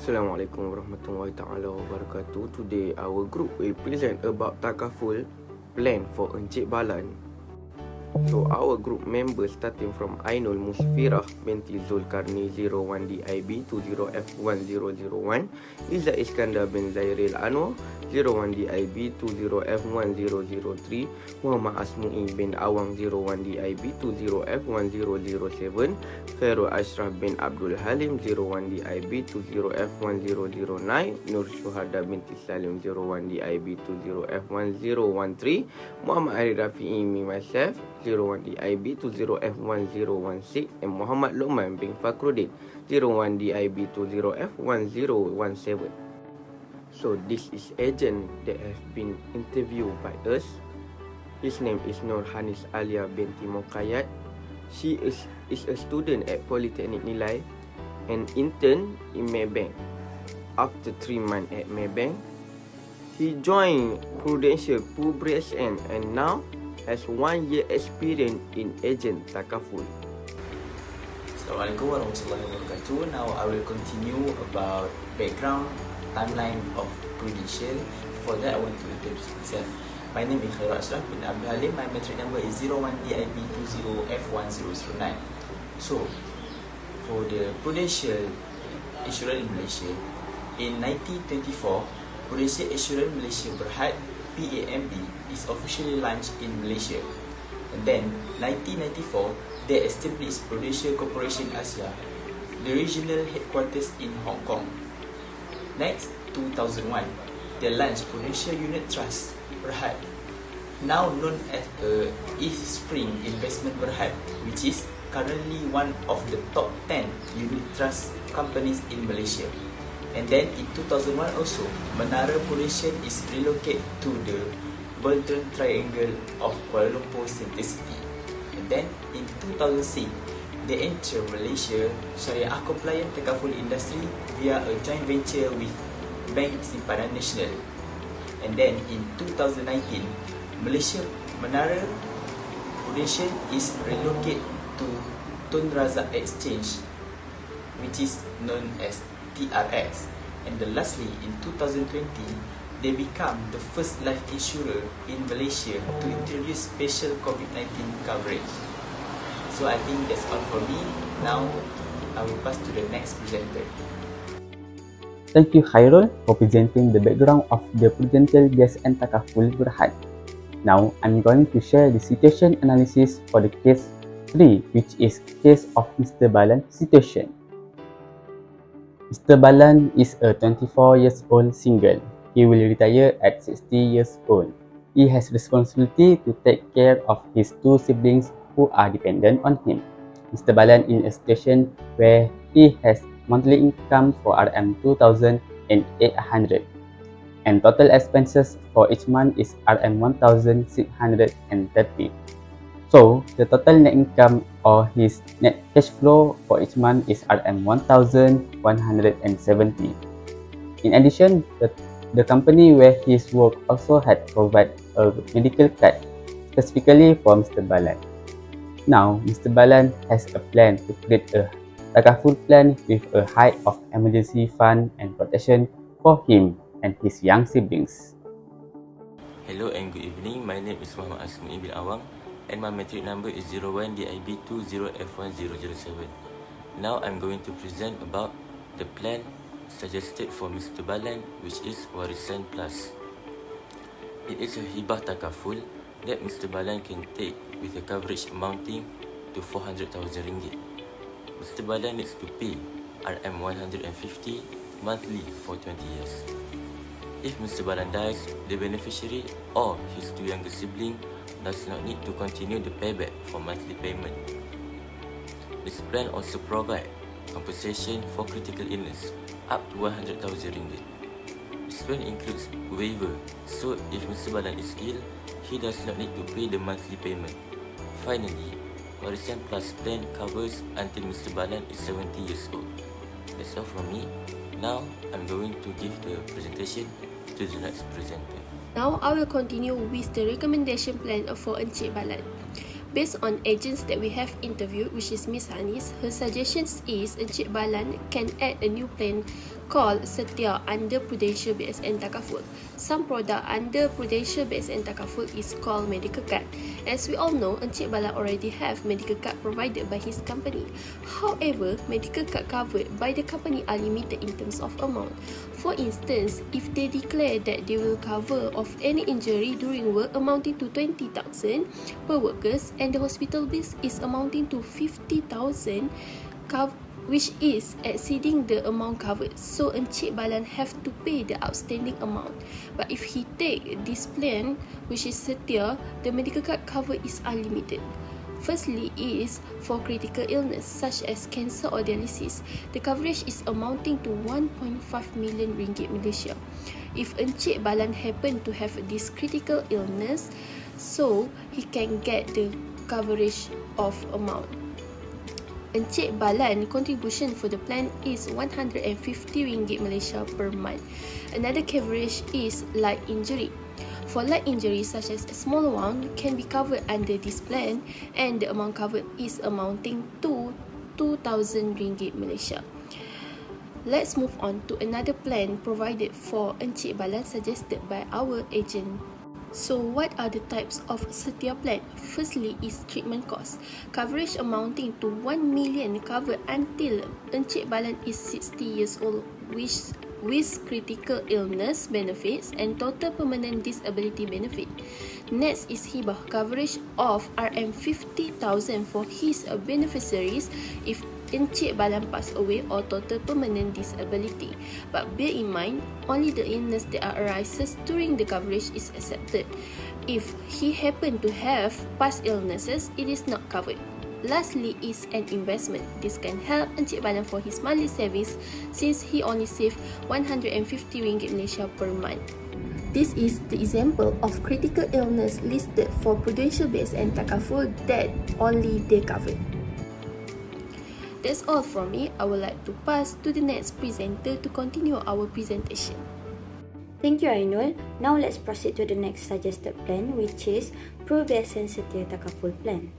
Assalamualaikum warahmatullahi ta'ala wabarakatuh. Today our group will present about Takaful plan for Encik Balan. So our group members starting from Ainul Musfirah binti Zulkarni 01DIB 20F1001, Izzat Iskandar bin Zairil Anwar 01DIB 20F1003, Muhammad Asmu'i bin Awang 01DIB 20F1007, Fairul Ashraf bin Abdul Halim 01DIB 20F1009, Nur Syuhada binti Salim 01DIB 20F1013, Muhammad Ari Rafi'i me myself 01DIB 20F1016, and Muhammad Luqman bin Fakhruddin 01DIB 20F1017. So this is agent that has been interviewed by us. His name is Nur Hanis Alia binti Mokayat. She is a student at Polytechnic Nilai and intern in Maybank. After 3 months at Maybank, he joined Prudential PUBRSN and now has 1 year experience in agent Takaful. Assalamualaikum warahmatullahi wabarakatuh. Now I will continue about background timeline of Prudential. For that I want to introduce myself. My name is Fairul Ashraf bin Abdul Halim. My matric number is 01DIB20F1009. So for the Prudential Insurance in Malaysia, in 1924, Prudential Insurance Malaysia Berhad PAMB is officially launched in Malaysia. And then 1994, they established Prudential Corporation Asia, the regional headquarters in Hong Kong. Next, 2001, they launched Prudential Unit Trust Berhad, now known as East Spring Investment Berhad, which is currently one of the top 10 unit trust companies in Malaysia. And then in 2001 also, Menara Prudential is relocated to the Golden Triangle of Kuala Lumpur Center City. And then in 2006, they enter Malaysia Syariah compliant Takaful industry via a joint venture with Bank Simpanan Nasional. And then in 2019, Malaysia Menara Prudential is relocated to Tun Razak Exchange, which is known as TRX. And then lastly, in 2020, they become the first life insurer in Malaysia to introduce special COVID-19 coverage. So I think that's all for me. Now I will pass to the next presenter. Thank you, Khairul, for presenting the background of the Prudential Gas and Takaful Berhad. Now I'm going to share the situation analysis for the case 3, which is case of Mr. Balan situation. Mr. Balan is a 24 years old single. He will retire at 60 years old. He has responsibility to take care of his 2 siblings who are dependent on him. Mr. Balan in a situation where he has monthly income for RM 2,800 and total expenses for each month is RM 1,630. So the total net income or his net cash flow for each month is RM 1,170. In addition, the company where he worked also had provided a medical card specifically for Mr. Balan. Now, Mr. Balan has a plan to create a Takaful plan with a high of emergency fund and protection for him and his young siblings. Hello and good evening. My name is Muhammad Asmu'i bin Awang and my matric number is 01DIB20F1007. Now I'm going to present about the plan suggested for Mr. Balan, which is Warisan Plus. It is a hibah takaful that Mr. Balan can take with a coverage amounting to 400,000 ringgit. Mr. Balan needs to pay RM 150 monthly for 20 years. If Mr. Balan dies, the beneficiary or his 2 younger siblings does not need to continue the payback for monthly payment. This plan also provides compensation for critical illness up to 100,000 ringgit. This plan includes waiver, so if Mr. Balan is ill, he does not need to pay the monthly payment. Finally, Warisan Plus plan covers until Mr. Balan is 70 years old. That's all from me. Now, I'm going to give the presentation to the next presenter. Now I will continue with the recommendation plan for Encik Balan. Based on agents that we have interviewed, which is Miss Hanis, her suggestions is Encik Balan can add a new plan called Setia under Prudential BSN Takaful. Some product under Prudential BSN Takaful is called medical card. As we all know, Encik Balan already have medical card provided by his company. However, medical card covered by the company are limited in terms of amount. For instance, if they declare that they will cover of any injury during work amounting to 20,000 per workers and the hospital bills is amounting to 50,000, which is exceeding the amount covered. So Encik Balan have to pay the outstanding amount. But if he take this plan, which is Setia, the medical card cover is unlimited. Firstly is for critical illness such as cancer or dialysis. The coverage is amounting to 1.5 million ringgit Malaysia. If Encik Balan happen to have this critical illness, so he can get the coverage of amount. Encik Balan contribution for the plan is 150 ringgit Malaysia per month. Another coverage is light injury. For light injury such as a small wound can be covered under this plan and the amount covered is amounting to 2,000 ringgit Malaysia. Let's move on to another plan provided for Encik Balan suggested by our agent. So what are the types of Setia plan? Firstly is treatment cost. Coverage amounting to 1 million covered until Encik Balan is 60 years old, which with critical illness benefits and total permanent disability benefit. Next is hibah, coverage of RM50,000 for his beneficiaries if Encik Balan pass away or total permanent disability. But bear in mind, only the illness that arises during the coverage is accepted. If he happen to have past illnesses, it is not covered. Lastly is an investment. This can help Encik Balan for his monthly savings since he only save 150 ringgit Malaysia per month. This is the example of critical illness listed for Prudential BSN Takaful that only they covered. That's all from me. I would like to pass to the next presenter to continue our presentation. Thank you, Ainul. Now let's proceed to the next suggested plan, which is PRU-BSN Setia Takaful Plan.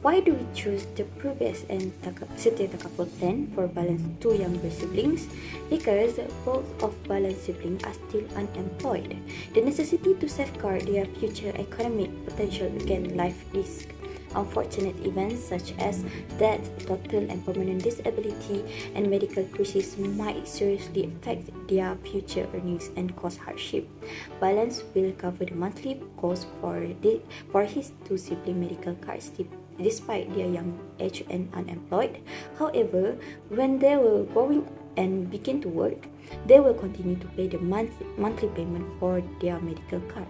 Why do we choose the PRU-BSN Setia Takaful Plan for Balan's two younger siblings? Because both of Balan's siblings are still unemployed. The necessity to safeguard their future economic potential against life risk. Unfortunate events such as death, total and permanent disability, and medical crisis might seriously affect their future earnings and cause hardship. Balance will cover the monthly cost for his two sibling medical cards despite their young age and unemployed. However, when they will going and begin to work, they will continue to pay the monthly payment for their medical card.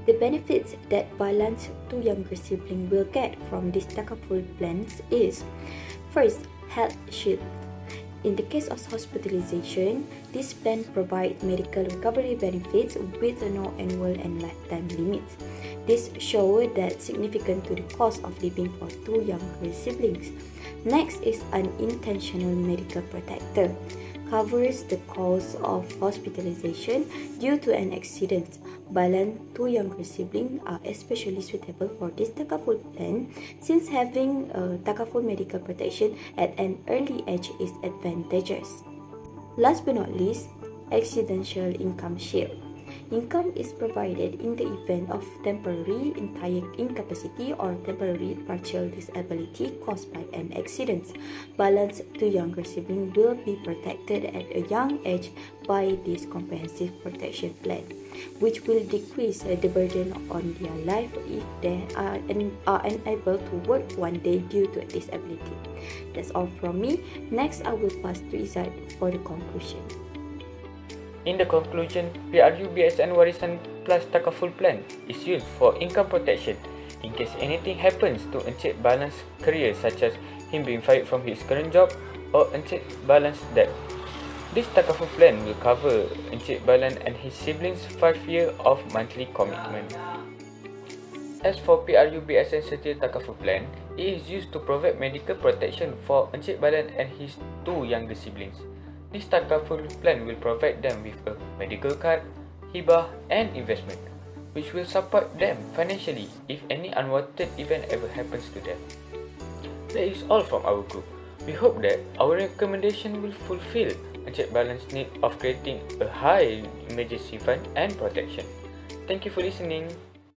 The benefits that Balan's two younger siblings will get from these Takaful plans is, first, health shield. In the case of hospitalization, this plan provides medical recovery benefits with no annual and lifetime limits. This shows that significant to the cost of living for two younger siblings. Next is an intentional medical protector. Covers the cost of hospitalization due to an accident. Balan's two younger siblings are especially suitable for this Takaful plan since having Takaful medical protection at an early age is advantageous. Last but not least, accidental income shield. Income is provided in the event of temporary entire incapacity or temporary partial disability caused by an accident. Balan's two younger siblings will be protected at a young age by this comprehensive protection plan, which will decrease the burden on their life if they are unable to work one day due to a disability. That's all from me. Next, I will pass to Izzat for the conclusion. In the conclusion, PRU-BSN Warisan Plus Takaful Plan is used for income protection in case anything happens to Encik Balan's career, such as him being fired from his current job or Encik Balan's debt. This Takaful Plan will cover Encik Balan and his siblings 5 years of monthly commitment. As for PRU-BSN Setia Takaful Plan, it is used to provide medical protection for Encik Balan and his two younger siblings. This Takaful plan will provide them with a medical card, hibah and investment, which will support them financially if any unwanted event ever happens to them. That is all from our group. We hope that our recommendation will fulfill Encik Balan's need of creating a high emergency fund and protection. Thank you for listening.